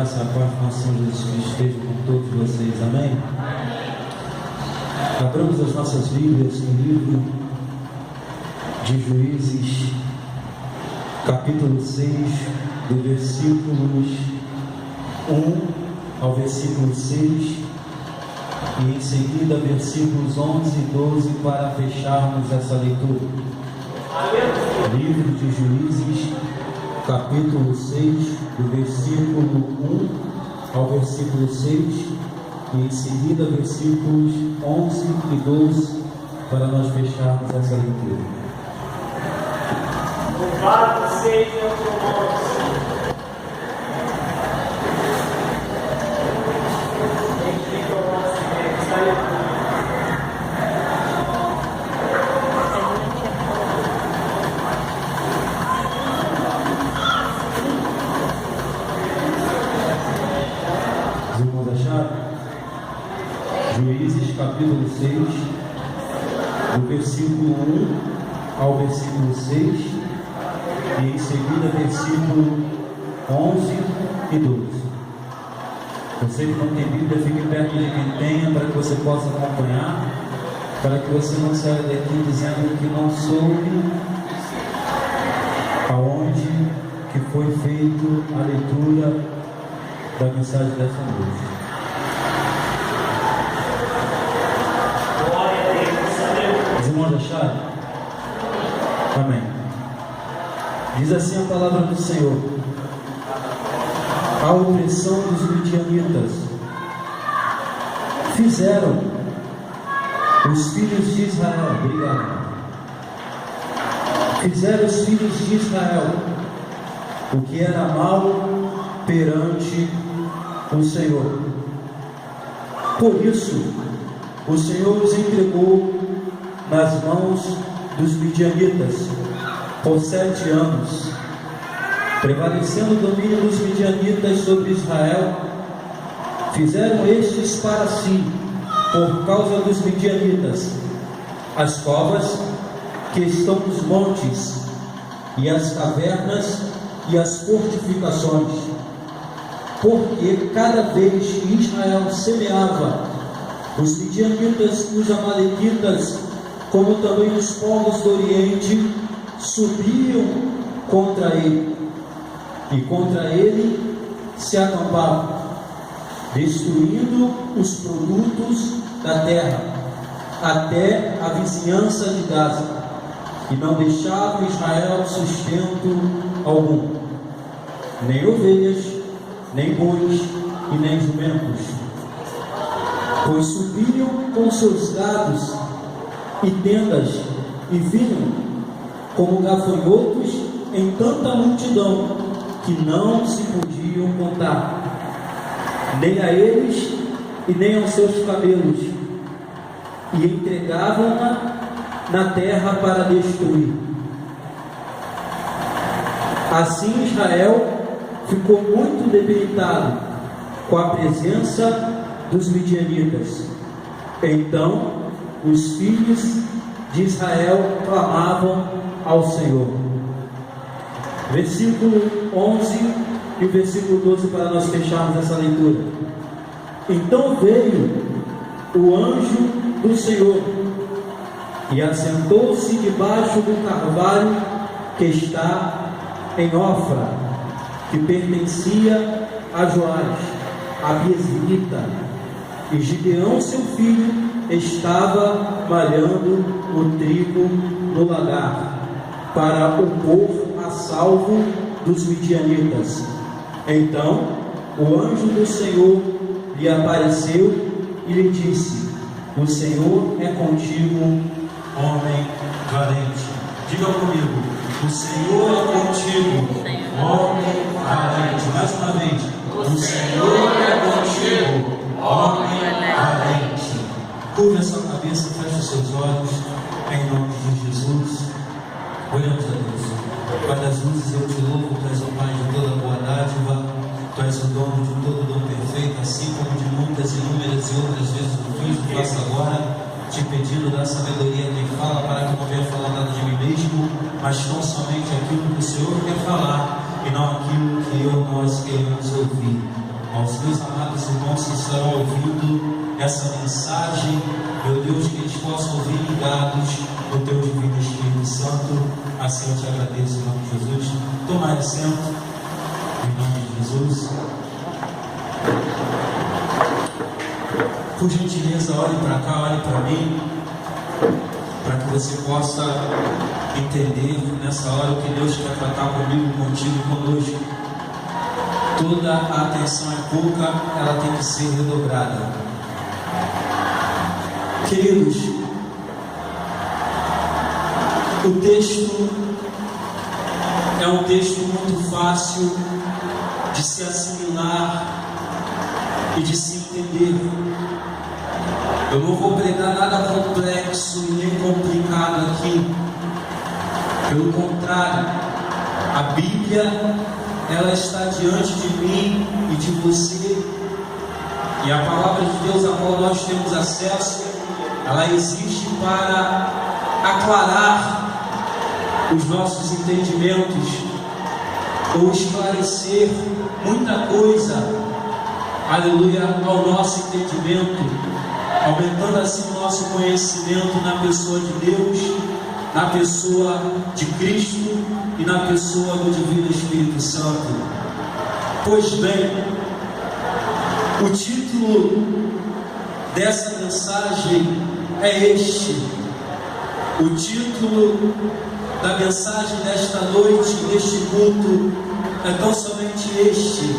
graça e a paz do nosso Senhor Jesus Cristo esteja com todos vocês, amém? Abramos as nossas Bíblias no livro de Juízes, capítulo 6, do versículos 1 ao versículo 6, e em seguida versículos 11 e 12, para fecharmos essa leitura. Livro de Juízes, capítulo 6, do versículo 1 ao versículo 6, e em seguida versículos 11 e 12, para nós fecharmos essa leitura. Louvado seja o teu nome, Senhor. Bendito é o nosso Deus. Os irmãos acharam? Juízes, capítulo 6, do versículo 1 ao versículo 6, e em seguida versículo 11 e 12. Você que não tem Bíblia, fique perto de quem tenha, para que você possa acompanhar, para que você não saia daqui dizendo que não soube aonde que foi feito a leitura da mensagem dessa noite. Glória a Deus. Os irmãos acharam? Amém. Diz assim a palavra do Senhor: a opressão dos midianitas fizeram os filhos de Israel. Obrigado. Fizeram os filhos de Israel o que era mal perante o Senhor. Por isso o Senhor os entregou nas mãos dos midianitas por 7 anos, prevalecendo o domínio dos midianitas sobre Israel. Fizeram estes para si, por causa dos midianitas, as covas que estão nos montes, e as cavernas e as fortificações, porque cada vez que Israel semeava, os midianitas e os amalequitas, como também os povos do Oriente, subiam contra ele, e contra ele se acampavam, destruindo os produtos da terra, até a vizinhança de Gaza, e não deixavam Israel sustento algum, nem ovelhas, nem bois e nem jumentos, pois subiam com seus gados e tendas, e vinham como gafanhotos em tanta multidão, que não se podiam contar, nem a eles e nem aos seus camelos, e entregavam-na na terra para destruir. Assim Israel ficou muito debilitado com a presença dos midianitas. Então os filhos de Israel clamavam ao Senhor. Versículo 11 e o versículo 12, para nós fecharmos essa leitura. Então veio o anjo do Senhor e assentou-se debaixo do carvalho que está em Ofra, que pertencia a Joás, a Biezrita, e Gideão seu filho estava malhando o trigo no lagar, para o pôr a salvo dos midianitas. Então o anjo do Senhor lhe apareceu e lhe disse: o Senhor é contigo, homem valente. Diga comigo: o Senhor é contigo, homem valente. Mais uma vez: o Senhor é contigo, homem valente. Curva a sua cabeça, feche os seus olhos, em nome de Jesus. Oremos a Deus. Pai das luzes, eu te louvo, tu és o Pai de toda boa dádiva, tu és o dono de todo dom perfeito, assim como de muitas, inúmeras e outras vezes o fiz, tu faço agora, te pedindo da sabedoria quem fala, para que não venha falar nada de mim mesmo, mas tão somente aquilo que o Senhor quer falar, e não aquilo que nós queremos ouvir. aos meus amados irmãos que estarão ouvindo essa mensagem, meu Deus, que eles possam ouvir ligados no Teu Divino Espírito Santo. Assim eu te agradeço em nome de Jesus. Tomai assento, em nome de Jesus. Por gentileza, olhe para cá, olhe para mim, para que você possa entender nessa hora o que Deus quer tratar comigo, contigo, conosco. Toda a atenção é pouca, ela tem que ser redobrada. Queridos, o texto é um texto muito fácil de se assimilar e de se entender. Eu não vou pregar nada complexo e nem complicado aqui. Pelo contrário, a Bíblia, ela está diante de mim e de você, e a palavra de Deus a qual nós temos acesso, ela existe para aclarar os nossos entendimentos ou esclarecer muita coisa, aleluia, ao nosso entendimento, aumentando assim o nosso conhecimento na pessoa de Deus, na pessoa de Cristo e na pessoa do Divino Espírito Santo. Pois bem, o título dessa mensagem é este. O título da mensagem desta noite, deste culto, é tão somente este: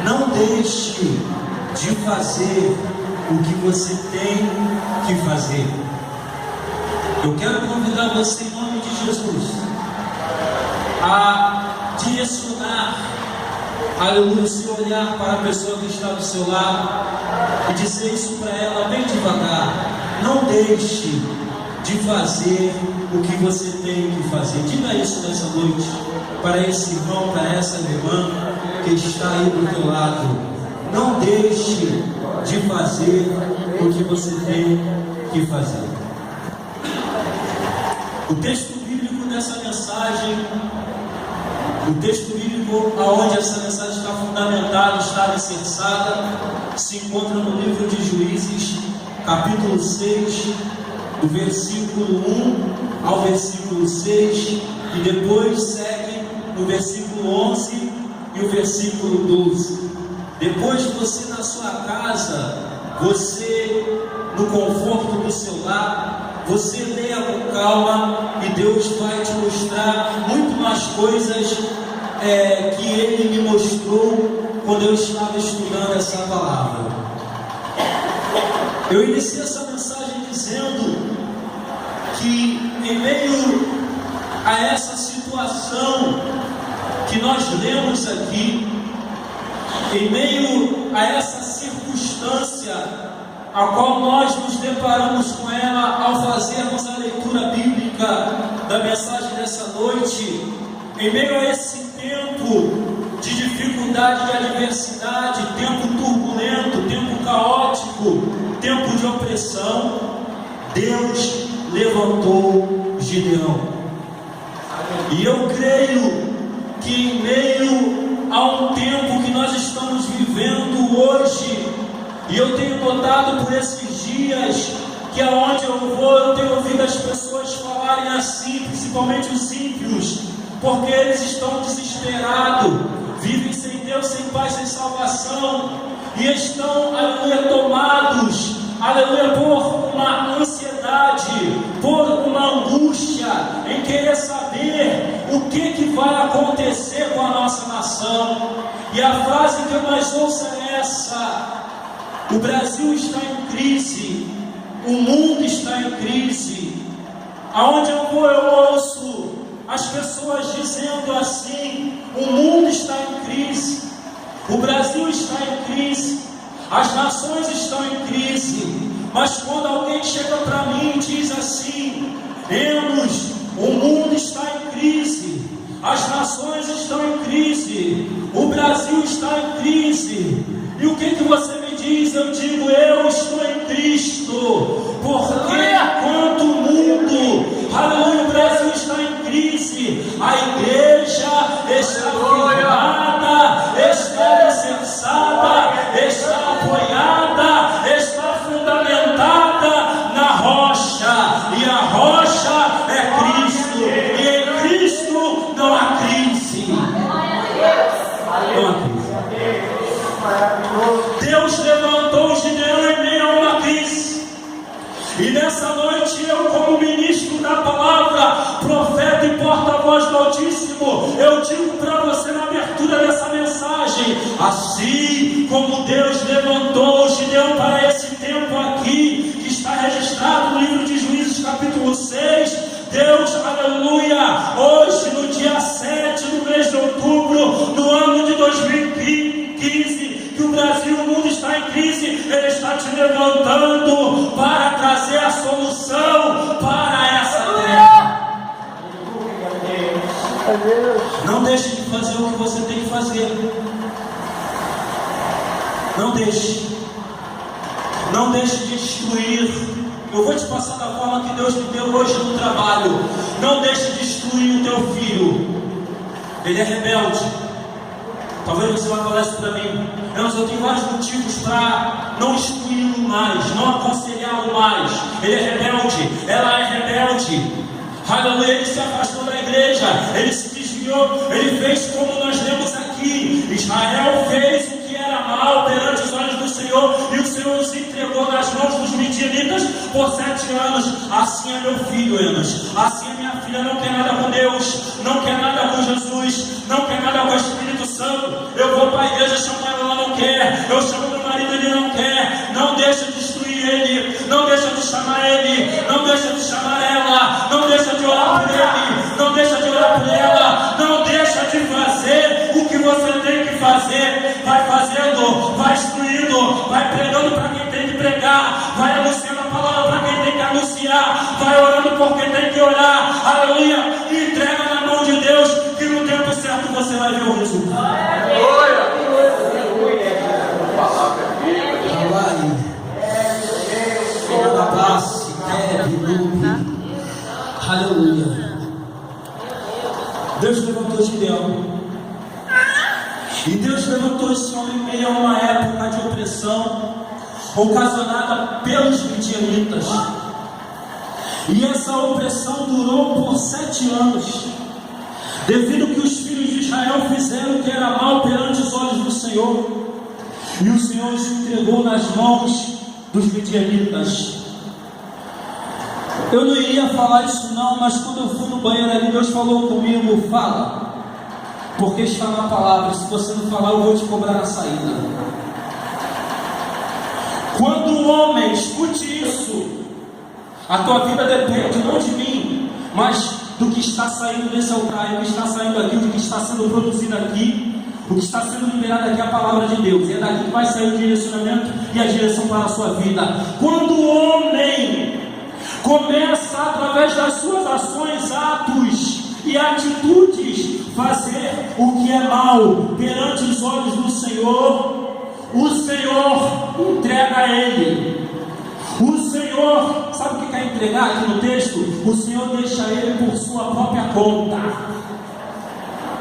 não deixe de fazer o que você tem que fazer. Eu quero convidar você, em nome de Jesus, a direcionar, aleluia, o seu olhar para a pessoa que está do seu lado e dizer isso para ela bem devagar: não deixe de fazer o que você tem que fazer. Diga isso nessa noite para esse irmão, para essa irmã que está aí do teu lado: não deixe de fazer o que você tem que fazer. O texto bíblico dessa mensagem, o texto bíblico aonde essa mensagem está fundamentada, está alicerçada, se encontra no livro de Juízes, capítulo 6, do versículo 1 ao versículo 6, e depois segue no versículo 11 e o versículo 12. Depois você na sua casa, você no conforto do seu lar, você leia com calma e Deus vai te mostrar muito mais coisas que Ele me mostrou quando eu estava estudando essa palavra. Eu iniciei essa mensagem dizendo que em meio a essa situação que nós lemos aqui, em meio a essa circunstância a qual nós nos deparamos com ela ao fazermos a leitura bíblica da mensagem dessa noite, em meio a esse tempo de dificuldade, de adversidade, tempo turbulento, tempo caótico, tempo de opressão, Deus levantou Gideão. E eu creio que em meio a um tempo que nós estamos vivendo hoje, e eu tenho notado por esses dias que aonde eu vou, eu tenho ouvido as pessoas falarem assim, principalmente os ímpios, porque eles estão desesperados, vivem sem Deus, sem paz, sem salvação, e estão, aleluia, tomados, aleluia, por uma ansiedade, por uma angústia, em querer saber o que vai acontecer com a nossa nação. E a frase que eu mais ouço é essa: o Brasil está em crise, o mundo está em crise. Aonde eu vou, eu ouço as pessoas dizendo assim: o mundo está em crise, o Brasil está em crise, as nações estão em crise. Mas quando alguém chega para mim e diz assim: Enos, o mundo está em crise, as nações estão em crise, o Brasil está em crise, e o que você me diz? Eu digo: eu estou em Cristo, porque enquanto o mundo, aleluia, o Brasil está em crise, a igreja está firmada, está alicerçada Deus levantou Gideão em meio a uma crise. E nessa noite eu, como ministro da palavra, profeta e porta-voz do Altíssimo, eu digo para você na abertura dessa mensagem: assim como Deus levantou Gideão para esse tempo aqui, que está registrado no livro de Juízes capítulo 6, Deus, aleluia, hoje no dia 7 do mês de outubro, no ano de 2015, que o Brasil, o mundo está em crise, Ele está te levantando para trazer a solução para essa terra. Não deixe de fazer o que você tem que fazer. Não deixe. Não deixe de destruir. Eu vou te passar da forma que Deus me deu hoje no trabalho. Não deixe de destruir o teu filho. Ele é rebelde. Talvez você vai falar isso para mim. Mas eu tenho vários motivos para não instruí-lo mais, não aconselhá-lo mais. Ele é rebelde, ela é rebelde. Aleluia, ele se afastou da igreja, ele se desviou, ele fez como nós lemos aqui. Israel fez o que era mal perante os olhos do Senhor, e o Senhor os entregou nas mãos dos midianitas por 7 anos. Assim é meu filho, Enos. Assim é minha filha. Não quer nada com Deus, não quer nada com Jesus, não quer nada com o Espírito Santo. Eu vou para a igreja chamar ela, não quer. Eu chamo meu marido, ele não quer. Não deixa de destruir ele, não deixa de chamar ele, não deixa de chamar ela, não deixa de orar por ele, não deixa de orar por ela, não deixa de fazer o que você tem que fazer. Vai fazendo, vai instruindo, vai pregando para quem tem que pregar, vai anunciando a palavra para quem tem que anunciar, vai orando por quem tem que orar. Aleluia, e entrega na mão de Deus, que no tempo certo você vai ver o resultado. Aleluia. Deus levantou Gideão. E Deus levantou esse homem em meio a uma época de opressão ocasionada pelos midianitas. E essa opressão durou por 7 anos, devido que os filhos de Israel fizeram o que era mal perante os olhos do Senhor. E o Senhor os entregou nas mãos dos midianitas. Eu não iria falar isso não, mas quando eu fui no banheiro ali, Deus falou comigo: fala, porque está na palavra. Se você não falar, eu vou te cobrar na saída. Quando o homem escute isso, a tua vida depende não de mim, mas do que está saindo desse altar, o que está saindo aqui, o que está sendo produzido aqui, o que está sendo liberado aqui é a palavra de Deus. E é daqui que vai sair o direcionamento e a direção para a sua vida. Quando o homem começa, através das suas ações, atos e atitudes, fazer o que é mal perante os olhos do Senhor, o Senhor entrega a ele. O Senhor, sabe o que quer entregar aqui no texto? O Senhor deixa ele por sua própria conta.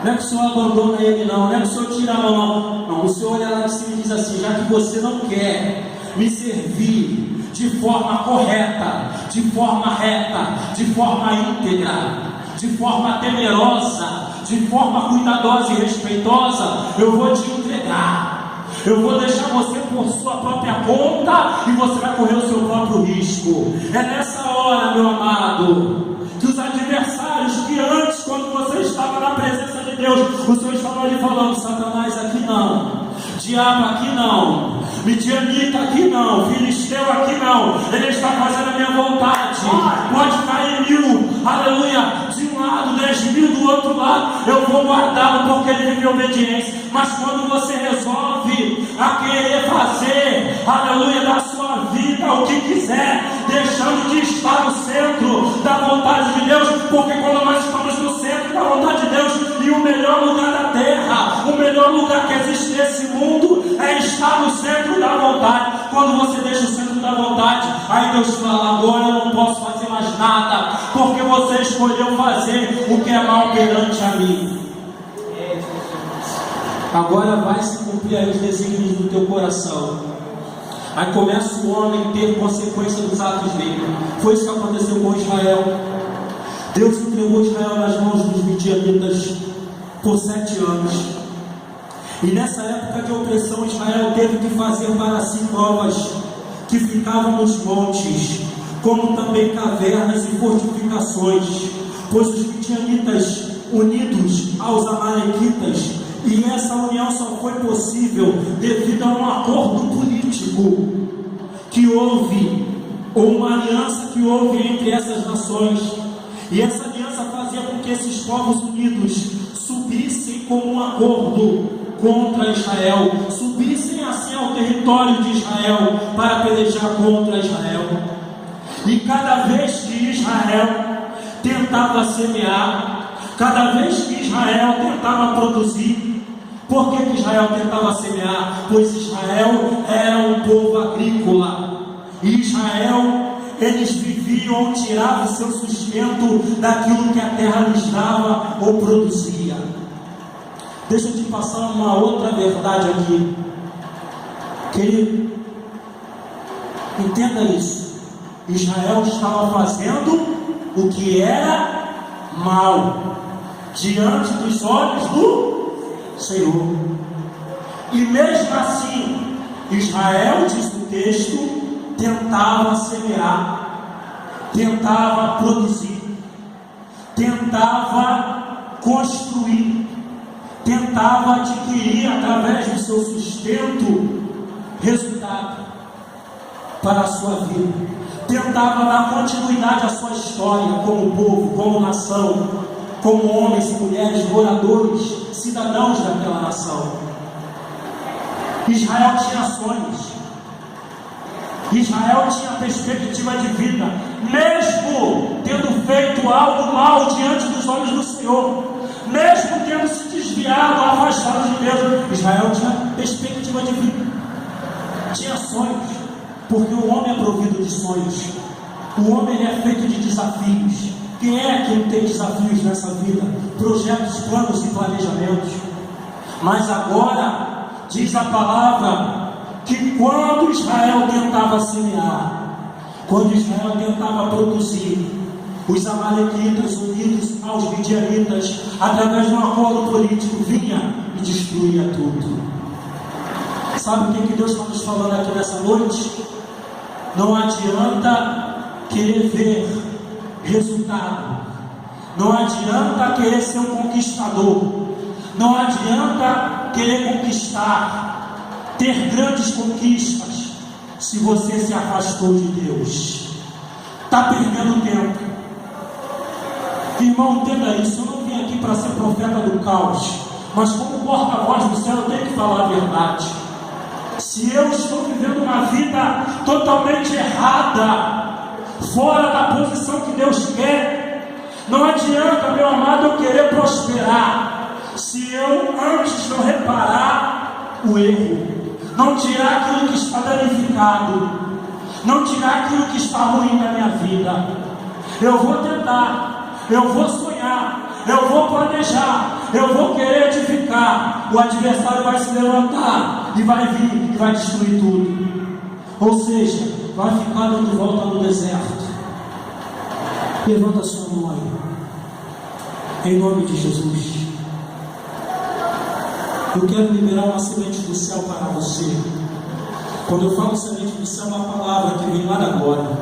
Não é que o Senhor abandona ele não, não é que o Senhor tira a mão, não. O Senhor olha lá em cima e diz assim: já que você não quer me servir de forma correta, de forma reta, de forma íntegra, de forma temerosa, de forma cuidadosa e respeitosa, eu vou te entregar. Eu vou deixar você por sua própria conta e você vai correr o seu próprio risco. É nessa hora, meu amado, que os adversários que antes, quando você estava na presença de Deus, o Senhor estava ali falando: Satanás aqui não, diabo aqui não, midianita aqui não, filisteu aqui não, ele está fazendo a minha vontade. Pode cair 1000, aleluia, de um lado, 10.000 do outro lado, eu vou guardá-lo porque ele vive obediência. Mas quando você resolve a querer fazer, aleluia, da sua vida o que quiser, deixando de estar no centro da vontade de Deus, porque quando nós estamos no centro da vontade de Deus, e o melhor lugar da terra, o melhor lugar que existe nesse mundo é estar no centro da vontade. Quando você deixa o centro da vontade, aí Deus fala: agora eu não posso fazer mais nada, porque você escolheu fazer o que é mal perante a mim. Agora vai se cumprir aí os desígnios do teu coração. Aí começa o homem a ter consequência dos atos dele. Foi isso que aconteceu com Israel. Deus entregou Israel nas mãos dos midianitas por 7 anos. E nessa época de opressão, Israel teve que fazer para si covas que ficavam nos montes, como também cavernas e fortificações, pois os midianitas unidos aos amalequitas, e essa união só foi possível devido a um acordo político que houve, ou uma aliança que houve entre essas nações. E essa aliança fazia com que esses povos unidos subissem como um acordo contra Israel, subissem assim ao território de Israel para pelejar contra Israel. E cada vez que Israel tentava semear, cada vez que Israel tentava produzir, por que Israel tentava semear? Pois Israel era um povo agrícola. E Israel, eles viviam, tiravam o seu sustento daquilo que a terra lhes dava ou produzia. Deixa eu te passar uma outra verdade aqui. Querido, entenda isso. Israel estava fazendo o que era mal diante dos olhos do Senhor. E mesmo assim, Israel, diz o texto, tentava semear, tentava produzir, tentava construir, tentava adquirir através do seu sustento resultado para a sua vida, tentava dar continuidade à sua história como povo, como nação, como homens e mulheres, moradores, cidadãos daquela nação. Israel tinha sonhos, Israel tinha perspectiva de vida, mesmo tendo feito algo mal diante dos olhos do Senhor, mesmo tendo se desviado, afastado de Deus. Israel tinha perspectiva de vida, tinha sonhos, porque o homem é provido de sonhos, o homem ele é feito de desafios. Quem é que tem desafios nessa vida? Projetos, planos e planejamentos. Mas agora, diz a palavra, que quando Israel tentava semear, quando Israel tentava produzir, os amalequitas unidos aos midianitas, através de um acordo político, vinha e destruía tudo. Sabe o que Deus está nos falando aqui nessa noite? Não adianta querer ver resultado, não adianta querer ser um conquistador, não adianta querer conquistar, ter grandes conquistas, se você se afastou de Deus. Está perdendo tempo. Irmão, entenda isso. Eu não vim aqui para ser profeta do caos, mas como porta-voz do céu eu tenho que falar a verdade. Se eu estou vivendo uma vida totalmente errada, fora da posição que Deus quer, não adianta, meu amado, eu querer prosperar, se eu antes não reparar o erro, não tirar aquilo que está danificado, não tirar aquilo que está ruim na minha vida. Eu vou tentar, eu vou sonhar, eu vou planejar, eu vou querer edificar, o adversário vai se levantar e vai vir e vai destruir tudo. Ou seja, vai ficar dando volta no deserto. Levanta sua mão aí, em nome de Jesus. Eu quero liberar uma semente do céu para você. Quando eu falo semente do céu, é uma palavra que vem lá da glória.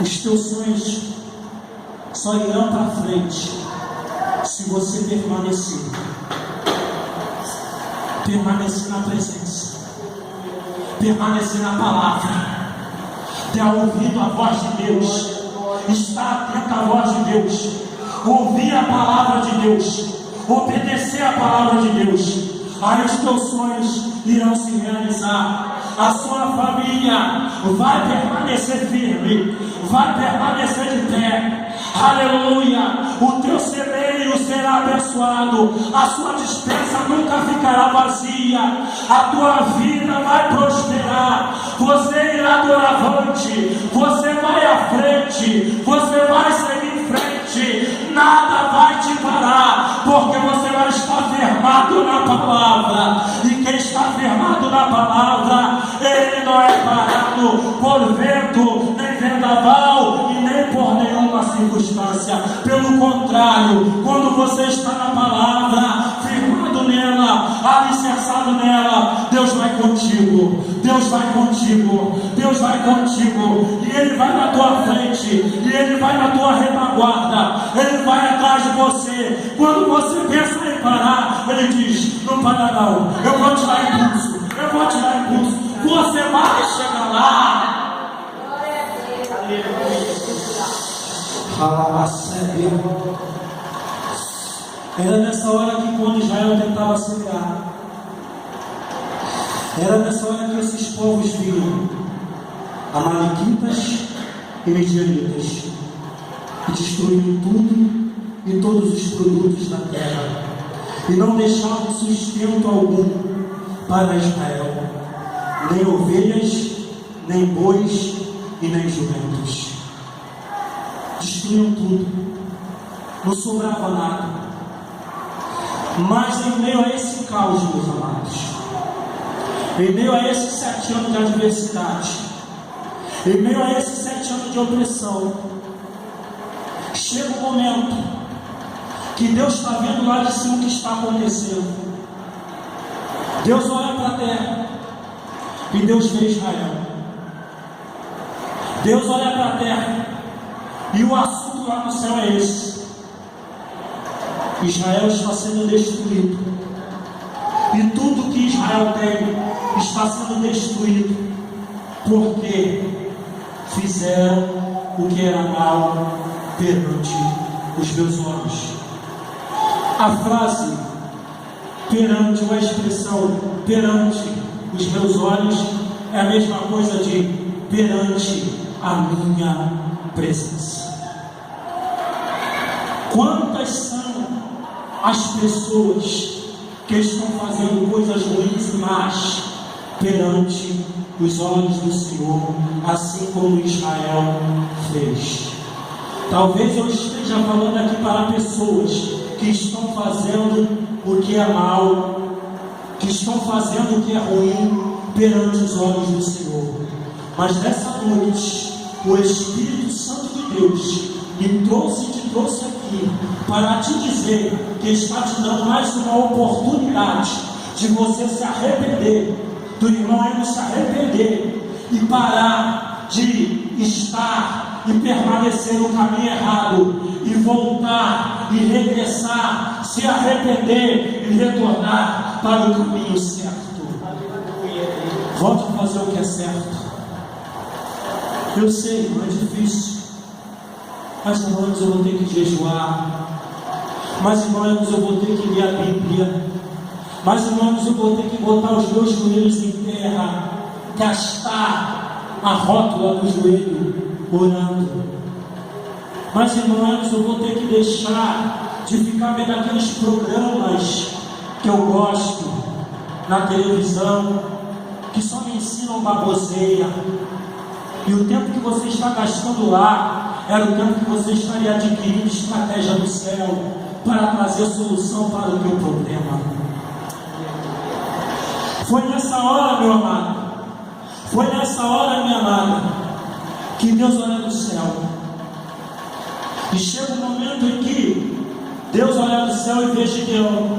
Os teus sonhos só irão para frente se você permanecer na presença, permanecer na palavra, ter ouvido a voz de Deus, estar atento à voz de Deus, ouvir a palavra de Deus, obedecer a palavra de Deus. Aí os teus sonhos irão se realizar, a sua família vai permanecer firme, vai permanecer de pé. Aleluia, o teu celeiro será abençoado, a sua despensa nunca ficará vazia, a tua vida vai prosperar, você irá doravante, você vai à frente, você vai seguir em frente, nada vai te parar, porque você vai estar firmado na palavra, e quem está firmado na palavra, ele não é parado por vento, nem vendaval, e nem por nenhuma circunstância. Pelo contrário, quando você está na palavra, firmado nela, alicerçado nela, Deus vai contigo, Deus vai contigo, Deus vai contigo, e Ele vai na tua frente, e Ele vai na tua retaguarda, Ele vai atrás de você. Quando você pensa em parar, Ele diz: não para não, eu vou te dar impulso, eu vou te dar impulso, você vai chegar lá. Era nessa hora que, quando Israel tentava acelerar, era nessa hora que esses povos vinham, amalequitas e midianitas, e destruíam tudo e todos os produtos da terra, e não deixavam sustento algum para Israel, nem ovelhas, nem bois e nem jumentos. Destruíam tudo, não sobrava nada. Mas em meio a esse caos, meus amados, em meio a esses 7 anos de adversidade, em meio a esses 7 anos de opressão, chega um momento que Deus está vendo lá de cima o que está acontecendo. Deus olha para a terra e Deus vê Israel. Deus olha para a terra e o assunto lá no céu é esse: Israel está sendo destruído, e tudo que Israel tem está sendo destruído, porque fizeram o que era mal perante os meus olhos. A frase perante, ou a expressão perante os meus olhos, é a mesma coisa de perante a minha presença. Quantas são as pessoas que estão fazendo coisas ruins e más perante os olhos do Senhor, assim como Israel fez? Talvez eu esteja falando aqui para pessoas que estão fazendo o que é mal, que estão fazendo o que é ruim perante os olhos do Senhor. Mas nessa noite, o Espírito Santo de Deus te trouxe aqui para te dizer que está te dando mais uma oportunidade de você se arrepender, do irmão aí se arrepender e parar de estar e permanecer no caminho errado e voltar e regressar, se arrepender e retornar para o caminho certo. Volte a fazer o que é certo. Eu sei, não é difícil. Mas irmãos, eu vou ter que jejuar. Mas irmãos, eu vou ter que ler a Bíblia. Mas irmãos, eu vou ter que botar os meus joelhos em terra, gastar a rótula do joelho orando. Mas irmãos, eu vou ter que deixar de ficar vendo aqueles programas que eu gosto na televisão, que só me ensinam baboseira. E o tempo que você está gastando lá era o tempo que você estaria adquirindo estratégia do céu para trazer solução para o teu problema. Foi nessa hora, meu amado, foi nessa hora, minha amada, que Deus olha do céu. E chega um momento em que Deus olha do céu e vê Gideão.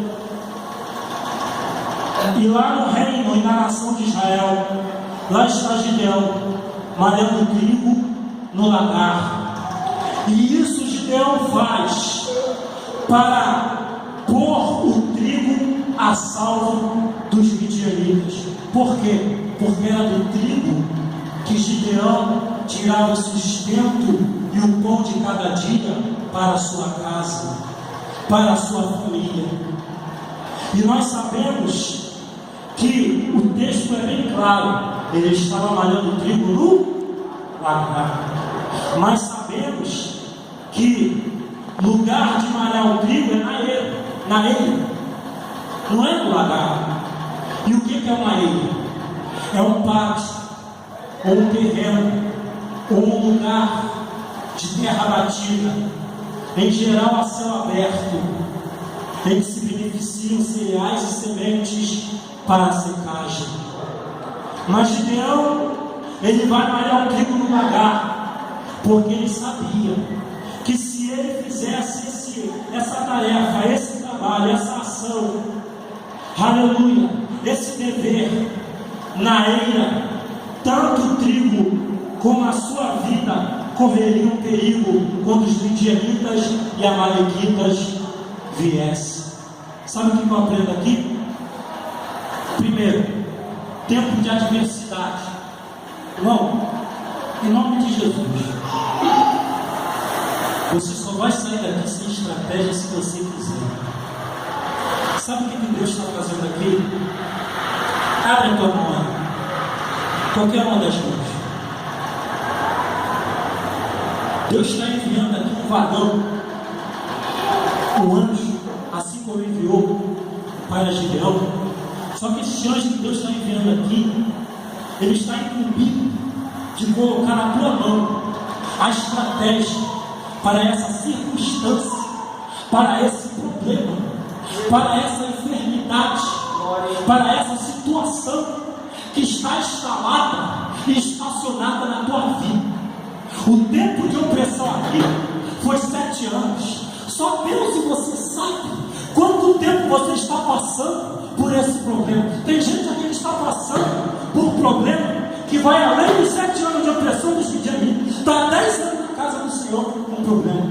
E lá no reino e na nação de Israel, lá está Gideão, malhando trigo no lagar. E isso Gideão faz para pôr o trigo a salvo dos midianitas. Por quê? Porque era do trigo que Gideão tirava o sustento e o pão de cada dia para a sua casa, para a sua família. E nós sabemos que o texto é bem claro: ele estava malhando trigo no lagar. Mas sabemos que lugar de malhar o trigo é na ilha, não é no lagar. E o que é uma ilha? É um pátio, ou um terreno, ou um lugar de terra batida, em geral a céu aberto, em que se beneficiam cereais e sementes para a secagem. Mas Gideão, ele vai malhar o trigo no lagar, porque ele sabia ele fizesse essa tarefa, esse trabalho, essa ação, aleluia, esse dever, na eira, tanto o trigo como a sua vida correriam perigo quando os midianitas e amalequitas viessem. Sabe o que eu aprendo aqui? Primeiro, tempo de adversidade. Irmão, em nome de Jesus, você só vai sair daqui sem estratégia se você quiser. Sabe o que Deus está fazendo aqui? Abre a tua mão aí. Qualquer uma das mãos. Deus está enviando aqui um vagão, um anjo, assim como enviou para Gideão. Só que esse anjo que Deus está enviando aqui, ele está incumbido de colocar na tua mão a estratégia para essa circunstância, para esse problema, para essa enfermidade, para essa situação que está instalada e estacionada na tua vida. O tempo de opressão aqui foi 7 anos. Só Deus e você sabe quanto tempo você está passando por esse problema. Tem gente aqui que está passando por um problema que vai além dos 7 anos de opressão dos midianitas. Está 10 anos na casa do Senhor com um problema.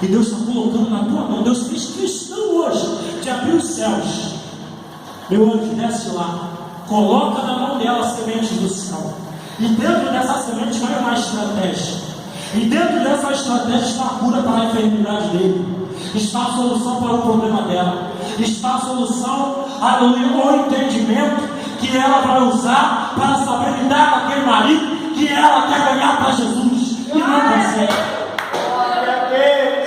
E Deus está colocando na tua mão. Deus fez questão hoje de abrir os céus. Meu anjo, desce lá, coloca na mão dela as sementes do céu. E dentro dessa semente vai uma estratégia. E dentro dessa estratégia está a cura para a enfermidade dele. Está a solução para o problema dela. Está a solução, o entendimento que ela vai usar para saber lidar com aquele marido que ela quer ganhar para Jesus. E não consegue.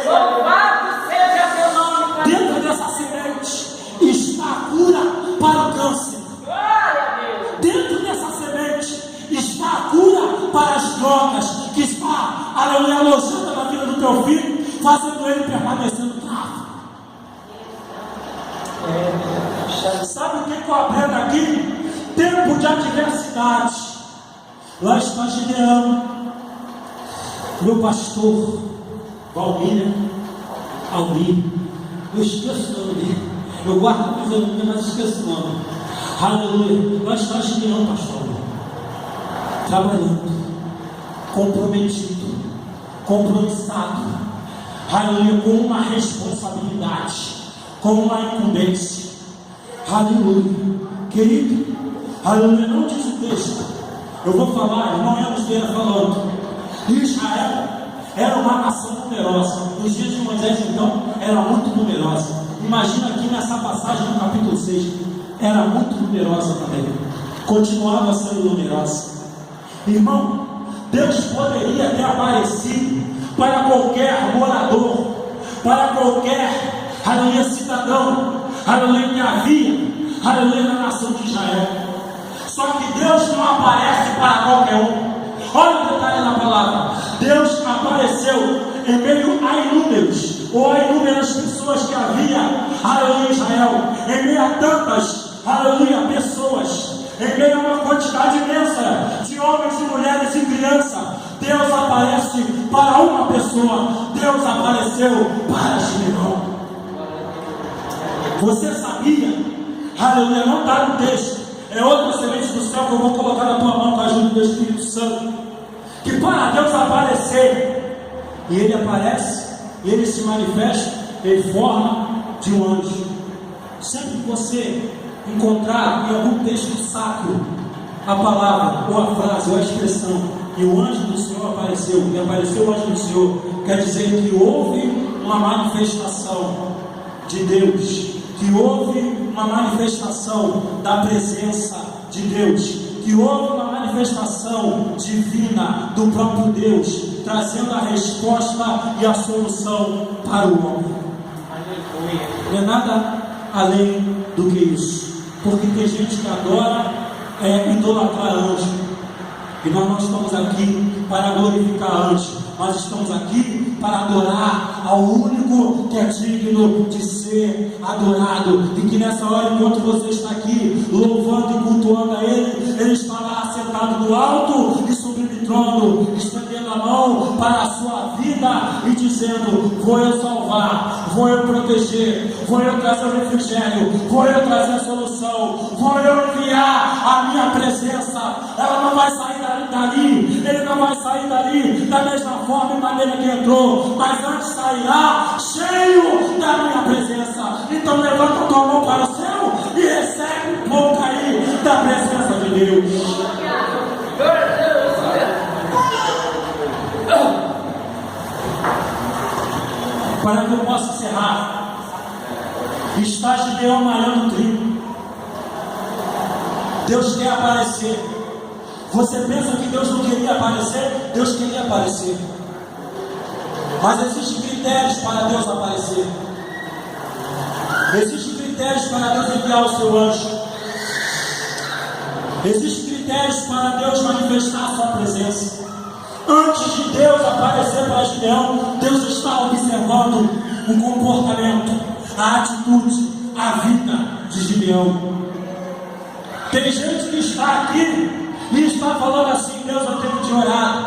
Louvado seja teu nome, Pai. Dentro dessa semente está a cura para o câncer. Glória a Deus. Dentro dessa semente está a cura para as drogas que está alojada na vida do teu filho, fazendo ele permanecer no tráfico. Sabe o que eu aprendo aqui? Tempo de adversidade. Lá está Gideão, meu pastor Valmir, Almir. Eu esqueço o nome dele. Eu guardo os nomes, mas esqueço o nome. Aleluia. Lá está Gideão, pastor. Trabalhando, comprometido, compromissado, aleluia, com uma responsabilidade, com uma incumbência, aleluia, querido, aleluia, não diz o texto, eu vou falar, irmão Enos Vieira falando, Israel era uma nação numerosa, nos dias de Moisés então, era muito numerosa, imagina aqui nessa passagem no capítulo 6, era muito numerosa também, continuava sendo numerosa. Irmão, Deus poderia ter aparecido para qualquer morador, para qualquer, aleluia, cidadão, aleluia, que havia, aleluia, na nação de Israel. Só que Deus não aparece para qualquer um. Olha o detalhe da palavra. Deus apareceu em meio a inúmeros, ou a inúmeras pessoas que havia, aleluia, Israel, em meio a tantas, aleluia, pessoas, em meio a uma quantidade imensa de homens e mulheres e crianças, Deus aparece para uma pessoa. Deus apareceu para Gideão. Você sabia? Aleluia, não está no texto, é outra semente do céu que eu vou colocar na tua mão com a ajuda do Espírito Santo, que para Deus aparecer, e Ele aparece, e Ele se manifesta em forma de um anjo. Sempre que você encontrar em algum texto sacro a palavra, ou a frase, ou a expressão, e o anjo do Senhor apareceu, e apareceu o anjo do Senhor, quer dizer que houve uma manifestação de Deus, que houve uma manifestação da presença de Deus, que houve uma manifestação divina do próprio Deus, trazendo a resposta e a solução para o homem. Não é nada além do que isso, porque tem gente que adora idolatrar anjo, e nós não estamos aqui para glorificar anjo, nós estamos aqui para adorar ao único que é digno de ser adorado, e que nessa hora, enquanto você está aqui louvando e cultuando a Ele, Ele está lá sentado no alto e sublime trono, estendendo a a mão para a sua vida e dizendo: vou eu salvar, vou eu proteger, vou eu trazer o refrigério, vou eu trazer a solução, vou eu enviar a minha presença. Ela não vai sair dali, ele não vai sair dali da mesma forma e maneira que entrou, mas antes sairá cheio da minha presença. Então levanta a tua mão para o céu e recebe um pouco aí da presença de Deus. Para que eu possa encerrar, está Gideão malhando trigo. Deus quer aparecer. Você pensa que Deus não queria aparecer? Deus queria aparecer. Mas existem critérios para Deus aparecer. Existem critérios para Deus enviar o seu anjo. Existem critérios para Deus manifestar a sua presença. Antes de Deus aparecer para Gideão, Deus está observando o comportamento, a atitude, a vida de Gideão. Tem gente que está aqui e está falando assim: Deus, eu tenho te orado,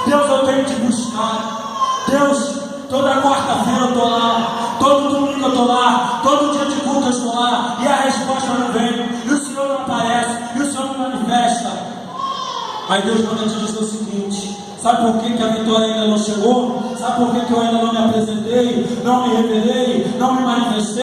Deus, eu tenho te buscado, Deus, toda quarta-feira eu estou lá, todo domingo eu estou lá, todo dia de culto eu estou lá, e a resposta não vem, e o Senhor não aparece, e o Senhor não manifesta. Aí Deus manda te dizer o seguinte: sabe por que a vitória ainda não chegou? Sabe por que eu ainda não me apresentei, não me revelei, não me manifestei?